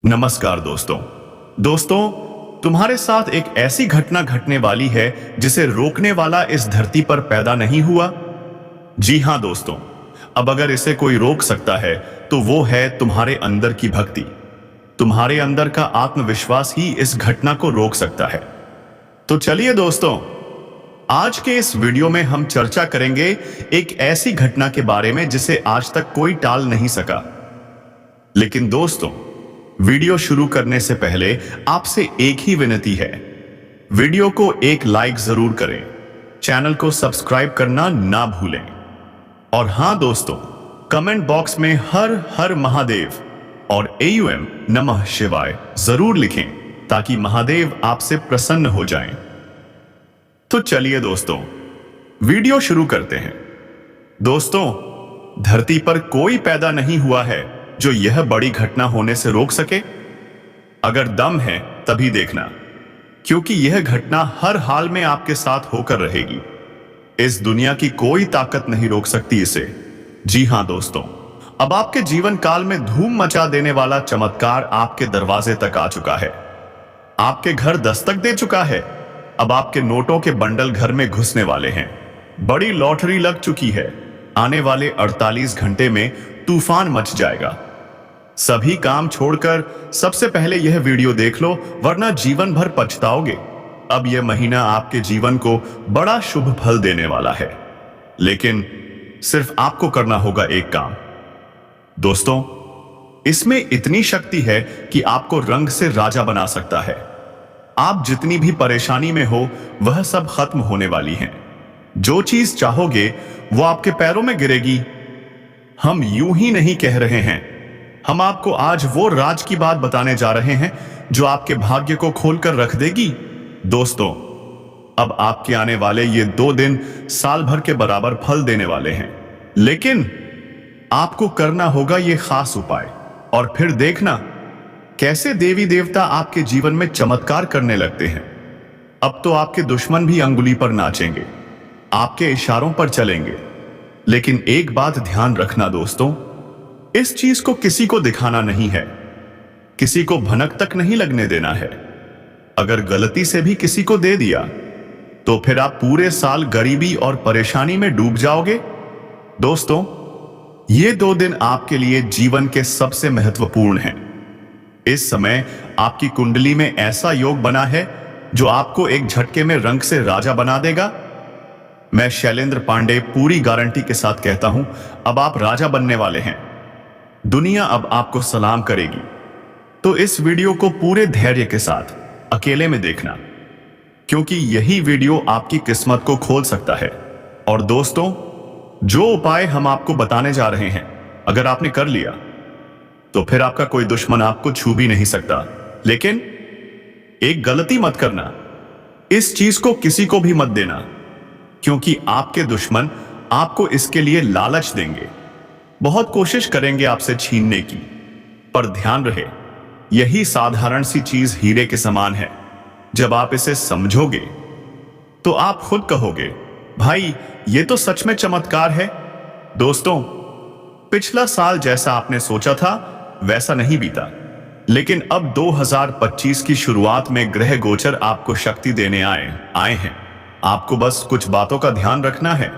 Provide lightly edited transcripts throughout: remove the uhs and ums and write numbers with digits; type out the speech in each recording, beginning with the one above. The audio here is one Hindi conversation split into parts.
नमस्कार दोस्तों। तुम्हारे साथ एक ऐसी घटना घटने वाली है जिसे रोकने वाला इस धरती पर पैदा नहीं हुआ। जी हां दोस्तों, अब अगर इसे कोई रोक सकता है तो वो है तुम्हारे अंदर की भक्ति। तुम्हारे अंदर का आत्मविश्वास ही इस घटना को रोक सकता है। तो चलिए दोस्तों, आज के इस वीडियो में हम चर्चा करेंगे एक ऐसी घटना के बारे में जिसे आज तक कोई टाल नहीं सका। लेकिन दोस्तों, वीडियो शुरू करने से पहले आपसे एक ही विनती है, वीडियो को एक लाइक जरूर करें, चैनल को सब्सक्राइब करना ना भूलें। और हां दोस्तों, कमेंट बॉक्स में हर हर महादेव और AUM नमः शिवाय जरूर लिखें ताकि महादेव आपसे प्रसन्न हो जाएं। तो चलिए दोस्तों, वीडियो शुरू करते हैं। दोस्तों, धरती पर कोई पैदा नहीं हुआ है जो यह बड़ी घटना होने से रोक सके। अगर दम है तभी देखना, क्योंकि यह घटना हर हाल में आपके साथ होकर रहेगी। इस दुनिया की कोई ताकत नहीं रोक सकती इसे। जी हां दोस्तों, अब आपके जीवन काल में धूम मचा देने वाला चमत्कार आपके दरवाजे तक आ चुका है। आपके घर दस्तक दे चुका है। अब आपके नोटों के बंडल घर में घुसने वाले हैं। बड़ी लॉटरी लग चुकी है। आने वाले 48 घंटे में तूफान मच जाएगा। सभी काम छोड़कर सबसे पहले यह वीडियो देख लो, वरना जीवन भर पछताओगे। अब यह महीना आपके जीवन को बड़ा शुभ फल देने वाला है। लेकिन सिर्फ आपको करना होगा एक काम। दोस्तों, इसमें इतनी शक्ति है कि आपको रंग से राजा बना सकता है। आप जितनी भी परेशानी में हो वह सब खत्म होने वाली है। जो चीज चाहोगे वो आपके पैरों में गिरेगी। हम यूं ही नहीं कह रहे हैं, हम आपको आज वो राज की बात बताने जा रहे हैं जो आपके भाग्य को खोलकर रख देगी। दोस्तों, अब आपके आने वाले ये 2 दिन साल भर के बराबर फल देने वाले हैं। लेकिन आपको करना होगा ये खास उपाय, और फिर देखना कैसे देवी देवता आपके जीवन में चमत्कार करने लगते हैं। अब तो आपके दुश्मन भी अंगुली पर नाचेंगे, आपके इशारों पर चलेंगे। लेकिन एक बात ध्यान रखना दोस्तों, इस चीज को किसी को दिखाना नहीं है, किसी को भनक तक नहीं लगने देना है। अगर गलती से भी किसी को दे दिया तो फिर आप पूरे साल गरीबी और परेशानी में डूब जाओगे। दोस्तों, ये 2 दिन आपके लिए जीवन के सबसे महत्वपूर्ण हैं। इस समय आपकी कुंडली में ऐसा योग बना है जो आपको एक झटके में रंग से राजा बना देगा। मैं शैलेंद्र पांडे पूरी गारंटी के साथ कहता हूं, अब आप राजा बनने वाले हैं। दुनिया अब आपको सलाम करेगी। तो इस वीडियो को पूरे धैर्य के साथ अकेले में देखना, क्योंकि यही वीडियो आपकी किस्मत को खोल सकता है। और दोस्तों, जो उपाय हम आपको बताने जा रहे हैं, अगर आपने कर लिया तो फिर आपका कोई दुश्मन आपको छू भी नहीं सकता। लेकिन एक गलती मत करना, इस चीज को किसी को भी मत देना, क्योंकि आपके दुश्मन आपको इसके लिए लालच देंगे, बहुत कोशिश करेंगे आपसे छीनने की। पर ध्यान रहे, यही साधारण सी चीज हीरे के समान है। जब आप इसे समझोगे तो आप खुद कहोगे, भाई ये तो सच में चमत्कार है। दोस्तों, पिछला साल जैसा आपने सोचा था वैसा नहीं बीता, लेकिन अब 2025 की शुरुआत में ग्रह गोचर आपको शक्ति देने आए हैं। आपको बस कुछ बातों का ध्यान रखना है,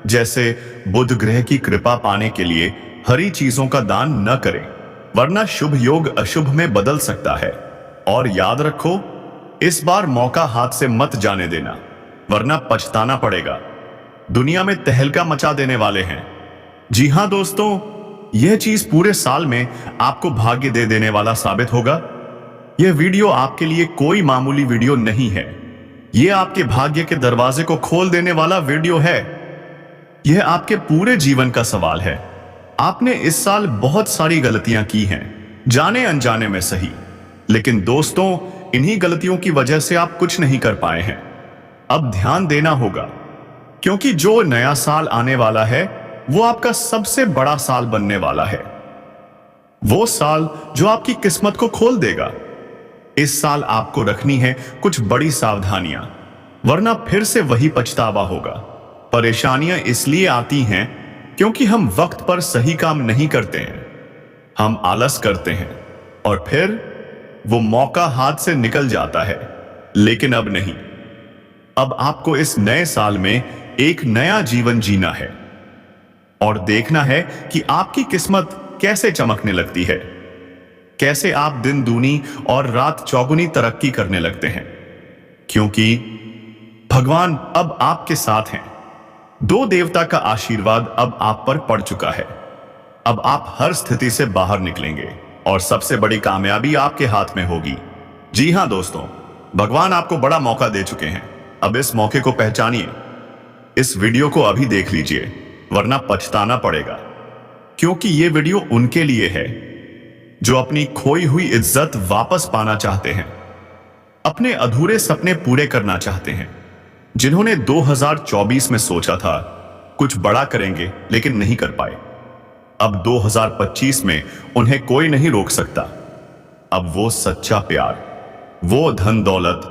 जैसे बुध ग्रह की कृपा पाने के लिए हरी चीजों का दान न करें, वरना शुभ योग अशुभ में बदल सकता है। और याद रखो, इस बार मौका हाथ से मत जाने देना, वरना पछताना पड़ेगा। दुनिया में तहलका मचा देने वाले हैं। जी हां दोस्तों, यह चीज पूरे साल में आपको भाग्य दे देने वाला साबित होगा। यह वीडियो आपके लिए कोई मामूली वीडियो नहीं है, यह आपके भाग्य के दरवाजे को खोल देने वाला वीडियो है। यह आपके पूरे जीवन का सवाल है। आपने इस साल बहुत सारी गलतियां की हैं, जाने अनजाने में सही, लेकिन दोस्तों, इन्हीं गलतियों की वजह से आप कुछ नहीं कर पाए हैं। अब ध्यान देना होगा, क्योंकि जो नया साल आने वाला है वो आपका सबसे बड़ा साल बनने वाला है। वो साल जो आपकी किस्मत को खोल देगा। इस साल आपको रखनी है कुछ बड़ी सावधानियां, वरना फिर से वही पछतावा होगा। परेशानियां इसलिए आती हैं क्योंकि हम वक्त पर सही काम नहीं करते हैं, हम आलस करते हैं और फिर वो मौका हाथ से निकल जाता है। लेकिन अब नहीं। अब आपको इस नए साल में एक नया जीवन जीना है और देखना है कि आपकी किस्मत कैसे चमकने लगती है, कैसे आप दिन दूनी और रात चौगुनी तरक्की करने लगते हैं, क्योंकि भगवान अब आपके साथ हैं। दो देवता का आशीर्वाद अब आप पर पड़ चुका है। अब आप हर स्थिति से बाहर निकलेंगे और सबसे बड़ी कामयाबी आपके हाथ में होगी। जी हां दोस्तों, भगवान आपको बड़ा मौका दे चुके हैं। अब इस मौके को पहचानिए। इस वीडियो को अभी देख लीजिए, वरना पछताना पड़ेगा। क्योंकि ये वीडियो उनके लिए है जो अपनी खोई हुई इज्जत वापस पाना चाहते हैं, अपने अधूरे सपने पूरे करना चाहते हैं, जिन्होंने 2024 में सोचा था कुछ बड़ा करेंगे लेकिन नहीं कर पाए। अब 2025 में उन्हें कोई नहीं रोक सकता। अब वो सच्चा प्यार, वो धन दौलत,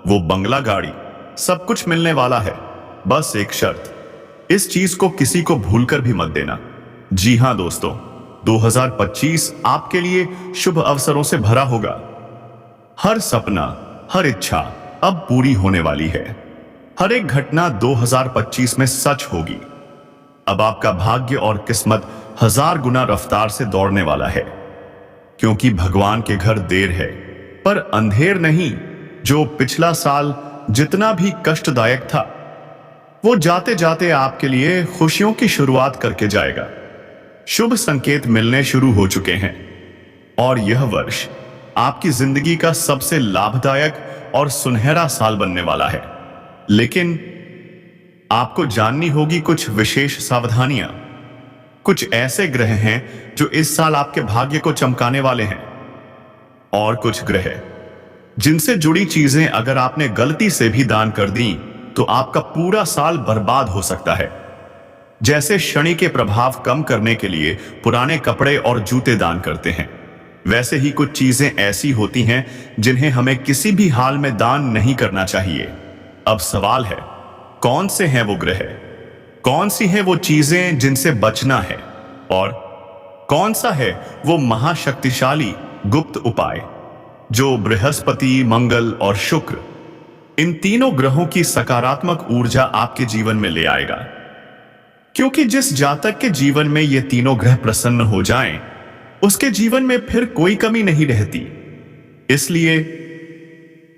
वो बंगला गाड़ी, सब कुछ मिलने वाला है। बस एक शर्त, इस चीज को किसी को भूलकर भी मत देना। जी हां दोस्तों, 2025 आपके लिए शुभ अवसरों से भरा होगा। हर सपना, हर इच्छा अब पूरी होने वाली है। हर एक घटना 2025 में सच होगी। अब आपका भाग्य और किस्मत 1000 गुना रफ्तार से दौड़ने वाला है। क्योंकि भगवान के घर देर है पर अंधेर नहीं। जो पिछला साल जितना भी कष्टदायक था, वो जाते जाते आपके लिए खुशियों की शुरुआत करके जाएगा। शुभ संकेत मिलने शुरू हो चुके हैं और यह वर्ष आपकी जिंदगी का सबसे लाभदायक और सुनहरा साल बनने वाला है। लेकिन आपको जाननी होगी कुछ विशेष सावधानियां। कुछ ऐसे ग्रह हैं जो इस साल आपके भाग्य को चमकाने वाले हैं, और कुछ ग्रह जिनसे जुड़ी चीजें अगर आपने गलती से भी दान कर दी तो आपका पूरा साल बर्बाद हो सकता है। जैसे शनि के प्रभाव कम करने के लिए पुराने कपड़े और जूते दान करते हैं, वैसे ही कुछ चीजें ऐसी होती हैं जिन्हें हमें किसी भी हाल में दान नहीं करना चाहिए। अब सवाल है, कौन से हैं वो ग्रह, कौन सी हैं वो चीजें जिनसे बचना है, और कौन सा है वो महाशक्तिशाली गुप्त उपाय जो बृहस्पति, मंगल और शुक्र, इन तीनों ग्रहों की सकारात्मक ऊर्जा आपके जीवन में ले आएगा। क्योंकि जिस जातक के जीवन में ये तीनों ग्रह प्रसन्न हो जाएं, उसके जीवन में फिर कोई कमी नहीं रहती। इसलिए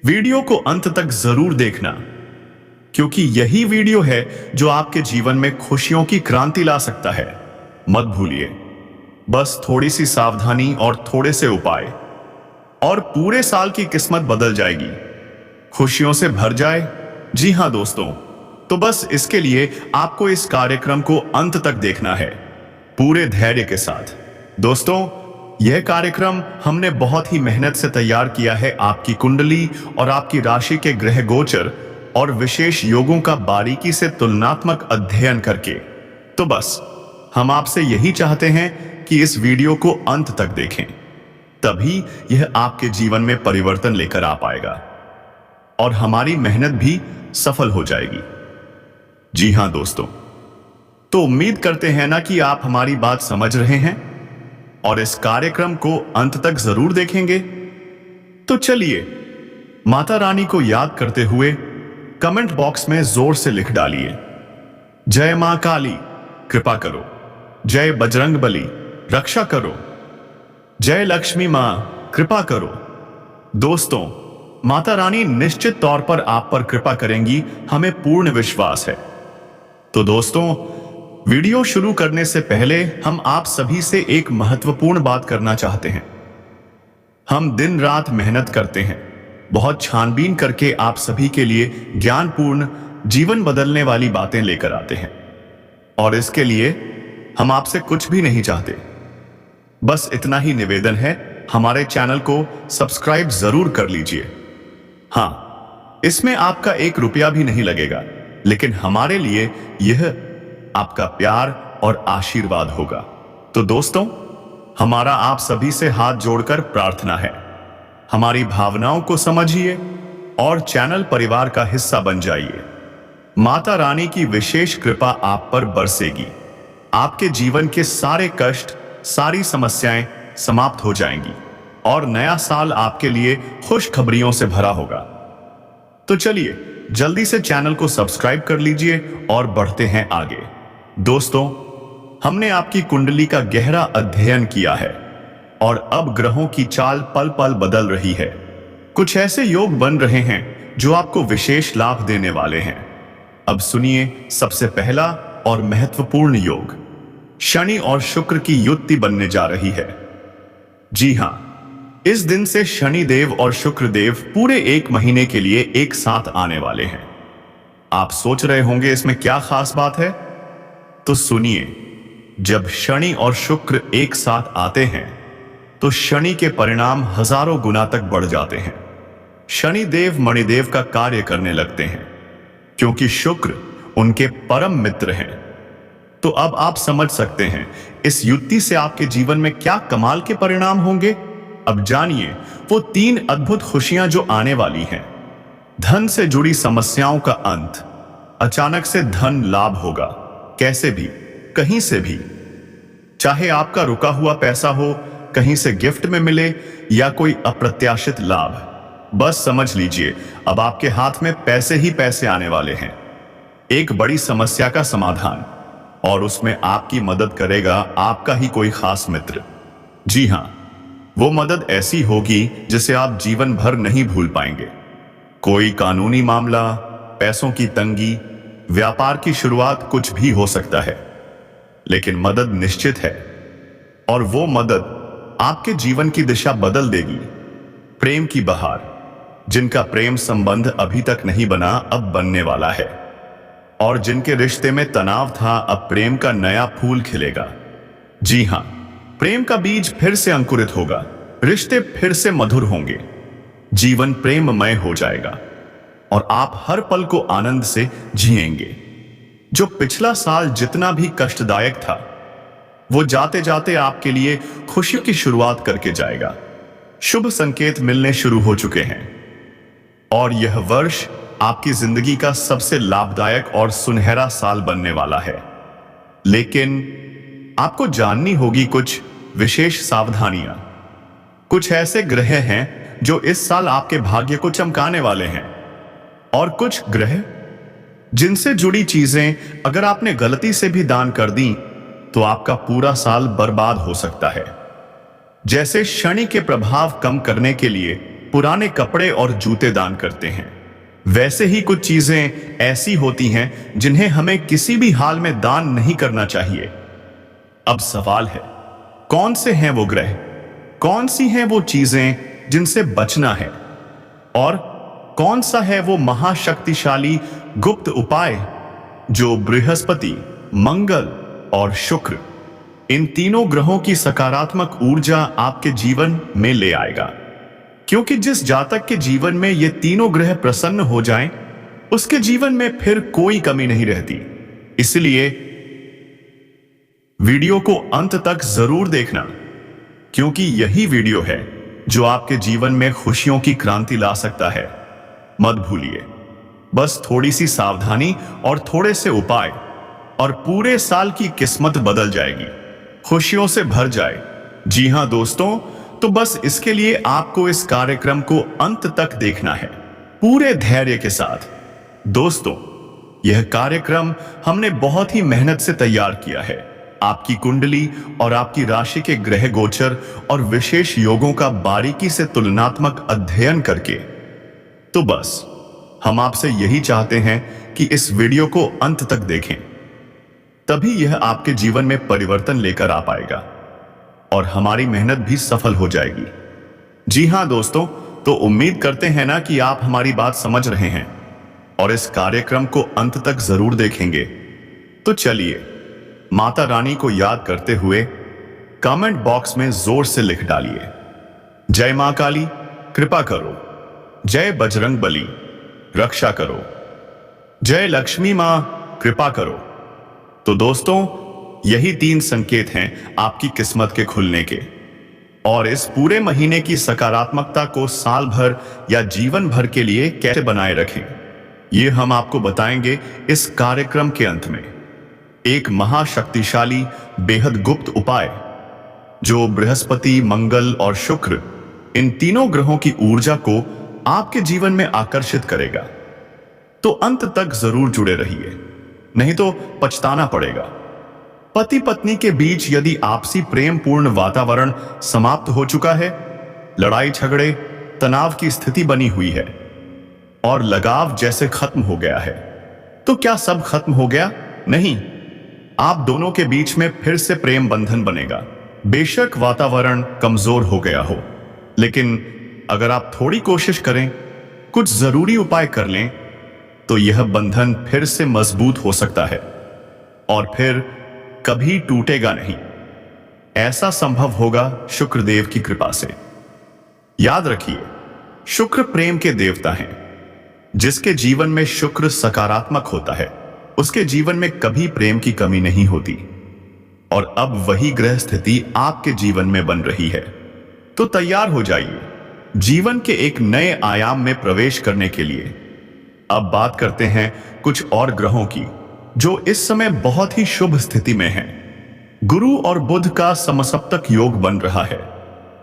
वीडियो को अंत तक जरूर देखना, क्योंकि यही वीडियो है जो आपके जीवन में खुशियों की क्रांति ला सकता है। मत भूलिए, बस थोड़ी सी सावधानी और थोड़े से उपाय और पूरे साल की किस्मत बदल जाएगी, खुशियों से भर जाए। जी हां दोस्तों, तो बस इसके लिए आपको इस कार्यक्रम को अंत तक देखना है, पूरे धैर्य के साथ। दोस्तों, यह कार्यक्रम हमने बहुत ही मेहनत से तैयार किया है, आपकी कुंडली और आपकी राशि के ग्रह गोचर और विशेष योगों का बारीकी से तुलनात्मक अध्ययन करके। तो बस हम आपसे यही चाहते हैं कि इस वीडियो को अंत तक देखें, तभी यह आपके जीवन में परिवर्तन लेकर आ पाएगा और हमारी मेहनत भी सफल हो जाएगी। जी हां दोस्तों, तो उम्मीद करते हैं ना कि आप हमारी बात समझ रहे हैं और इस कार्यक्रम को अंत तक जरूर देखेंगे। तो चलिए, माता रानी को याद करते हुए कमेंट बॉक्स में जोर से लिख डालिए, जय मां काली कृपा करो, जय बजरंग बली रक्षा करो, जय लक्ष्मी मां कृपा करो। दोस्तों, माता रानी निश्चित तौर पर आप पर कृपा करेंगी, हमें पूर्ण विश्वास है। तो दोस्तों, वीडियो शुरू करने से पहले हम आप सभी से एक महत्वपूर्ण बात करना चाहते हैं। हम दिन रात मेहनत करते हैं, बहुत छानबीन करके आप सभी के लिए ज्ञानपूर्ण, जीवन बदलने वाली बातें लेकर आते हैं, और इसके लिए हम आपसे कुछ भी नहीं चाहते। बस इतना ही निवेदन है, हमारे चैनल को सब्सक्राइब जरूर कर लीजिए। हां, इसमें आपका 1 रुपया भी नहीं लगेगा, लेकिन हमारे लिए यह आपका प्यार और आशीर्वाद होगा। तो दोस्तों, हमारा आप सभी से हाथ जोड़कर प्रार्थना है, हमारी भावनाओं को समझिए और चैनल परिवार का हिस्सा बन जाइए। माता रानी की विशेष कृपा आप पर बरसेगी, आपके जीवन के सारे कष्ट, सारी समस्याएं समाप्त हो जाएंगी और नया साल आपके लिए खुशखबरियों से भरा होगा। तो चलिए जल्दी से चैनल को सब्सक्राइब कर लीजिए और बढ़ते हैं आगे। दोस्तों, हमने आपकी कुंडली का गहरा अध्ययन किया है और अब ग्रहों की चाल पल पल बदल रही है। कुछ ऐसे योग बन रहे हैं जो आपको विशेष लाभ देने वाले हैं। अब सुनिए सबसे पहला और महत्वपूर्ण योग। शनि और शुक्र की युति बनने जा रही है। जी हां, इस दिन से शनि देव और शुक्र देव पूरे 1 महीने के लिए एक साथ आने वाले हैं। आप सोच रहे होंगे इसमें क्या खास बात है? तो सुनिए, जब शनि और शुक्र एक साथ आते हैं तो शनि के परिणाम हजारों गुना तक बढ़ जाते हैं। शनि देव मणिदेव का कार्य करने लगते हैं क्योंकि शुक्र उनके परम मित्र हैं। तो अब आप समझ सकते हैं इस युति से आपके जीवन में क्या कमाल के परिणाम होंगे। अब जानिए वो 3 अद्भुत खुशियां जो आने वाली हैं। धन से जुड़ी समस्याओं का अंत। अचानक से धन लाभ होगा, कैसे भी, कहीं से भी। चाहे आपका रुका हुआ पैसा हो, कहीं से गिफ्ट में मिले या कोई अप्रत्याशित लाभ, बस समझ लीजिए अब आपके हाथ में पैसे ही पैसे आने वाले हैं। एक बड़ी समस्या का समाधान, और उसमें आपकी मदद करेगा आपका ही कोई खास मित्र। जी हां, वो मदद ऐसी होगी जिसे आप जीवन भर नहीं भूल पाएंगे। कोई कानूनी मामला, पैसों की तंगी, व्यापार की शुरुआत, कुछ भी हो सकता है, लेकिन मदद निश्चित है और वो मदद आपके जीवन की दिशा बदल देगी। प्रेम की बहार। जिनका प्रेम संबंध अभी तक नहीं बना, अब बनने वाला है, और जिनके रिश्ते में तनाव था, अब प्रेम का नया फूल खिलेगा। जी हां, प्रेम का बीज फिर से अंकुरित होगा, रिश्ते फिर से मधुर होंगे, जीवन प्रेममय हो जाएगा और आप हर पल को आनंद से जिएंगे। जो पिछला साल जितना भी कष्टदायक था, वो जाते जाते आपके लिए खुशी की शुरुआत करके जाएगा। शुभ संकेत मिलने शुरू हो चुके हैं और यह वर्ष आपकी जिंदगी का सबसे लाभदायक और सुनहरा साल बनने वाला है। लेकिन आपको जाननी होगी कुछ विशेष सावधानियां। कुछ ऐसे ग्रह हैं जो इस साल आपके भाग्य को चमकाने वाले हैं, और कुछ ग्रह जिनसे जुड़ी चीजें अगर आपने गलती से भी दान कर दी तो आपका पूरा साल बर्बाद हो सकता है। जैसे शनि के प्रभाव कम करने के लिए पुराने कपड़े और जूते दान करते हैं, वैसे ही कुछ चीजें ऐसी होती हैं जिन्हें हमें किसी भी हाल में दान नहीं करना चाहिए। अब सवाल है, कौन से हैं वो ग्रह, कौन सी हैं वो चीजें जिनसे बचना है, और कौन सा है वो महाशक्तिशाली गुप्त उपाय जो बृहस्पति, मंगल और शुक्र, इन तीनों ग्रहों की सकारात्मक ऊर्जा आपके जीवन में ले आएगा। क्योंकि जिस जातक के जीवन में ये तीनों ग्रह प्रसन्न हो जाएं, उसके जीवन में फिर कोई कमी नहीं रहती। इसलिए वीडियो को अंत तक जरूर देखना, क्योंकि यही वीडियो है जो आपके जीवन में खुशियों की क्रांति ला सकता है। मत भूलिए, बस थोड़ी सी सावधानी और थोड़े से उपाय और पूरे साल की किस्मत बदल जाएगी, खुशियों से भर जाए। जी हां दोस्तों, तो बस इसके लिए आपको इस कार्यक्रम को अंत तक देखना है, पूरे धैर्य के साथ। दोस्तों, यह कार्यक्रम हमने बहुत ही मेहनत से तैयार किया है। आपकी कुंडली और आपकी राशि के ग्रह गोचर और विशेष योगों का बारीकी से तुलनात्मक अध्ययन करके। तो बस हम आपसे यही चाहते हैं कि इस वीडियो को अंत तक देखें, तभी यह आपके जीवन में परिवर्तन लेकर आ पाएगा और हमारी मेहनत भी सफल हो जाएगी। जी हां दोस्तों, तो उम्मीद करते हैं ना कि आप हमारी बात समझ रहे हैं और इस कार्यक्रम को अंत तक जरूर देखेंगे। तो चलिए, माता रानी को याद करते हुए कमेंट बॉक्स में जोर से लिख डालिए, जय मां काली कृपा करो, जय बजरंग बली रक्षा करो, जय लक्ष्मी मां कृपा करो। तो दोस्तों, यही 3 संकेत हैं आपकी किस्मत के खुलने के, और इस पूरे महीने की सकारात्मकता को साल भर या जीवन भर के लिए कैसे बनाए रखें, ये हम आपको बताएंगे इस कार्यक्रम के अंत में। एक महाशक्तिशाली बेहद गुप्त उपाय जो बृहस्पति, मंगल और शुक्र इन तीनों ग्रहों की ऊर्जा को आपके जीवन में आकर्षित करेगा। तो अंत तक जरूर जुड़े रहिए, नहीं तो पछताना पड़ेगा। पति पत्नी के बीच यदि आपसी प्रेम पूर्ण वातावरण समाप्त हो चुका है, लड़ाई झगड़े तनाव की स्थिति बनी हुई है और लगाव जैसे खत्म हो गया है, तो क्या सब खत्म हो गया? नहीं, आप दोनों के बीच में फिर से प्रेम बंधन बनेगा। बेशक वातावरण कमजोर हो गया हो, लेकिन अगर आप थोड़ी कोशिश करें, कुछ जरूरी उपाय कर लें, तो यह बंधन फिर से मजबूत हो सकता है और फिर कभी टूटेगा नहीं। ऐसा संभव होगा शुक्रदेव की कृपा से। याद रखिए, शुक्र प्रेम के देवता हैं। जिसके जीवन में शुक्र सकारात्मक होता है, उसके जीवन में कभी प्रेम की कमी नहीं होती। और अब वही ग्रह स्थिति आपके जीवन में बन रही है, तो तैयार हो जाइए जीवन के एक नए आयाम में प्रवेश करने के लिए। अब बात करते हैं कुछ और ग्रहों की जो इस समय बहुत ही शुभ स्थिति में हैं। गुरु और बुध का समसप्तक योग बन रहा है।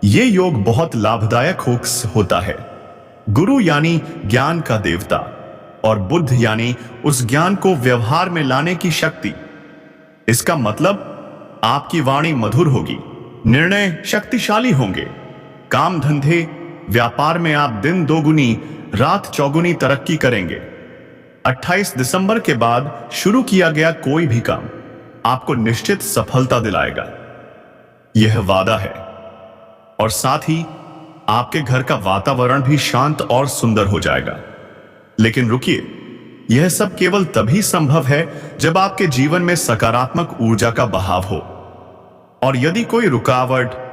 ये योग बहुत लाभदायक होता है। गुरु यानी ज्ञान का देवता और बुध यानी उस ज्ञान को व्यवहार में लाने की शक्ति। इसका मतलब आपकी वाणी मधुर होगी, निर्णय शक्तिशाली होंगे, काम धंधे व्यापार में आप दिन दोगुनी रात चौगुनी तरक्की करेंगे। 28 दिसंबर के बाद शुरू किया गया कोई भी काम आपको निश्चित सफलता दिलाएगा, यह वादा है। और साथ ही आपके घर का वातावरण भी शांत और सुंदर हो जाएगा। लेकिन रुकिए, यह सब केवल तभी संभव है जब आपके जीवन में सकारात्मक ऊर्जा का बहाव हो। और यदि कोई रुकावट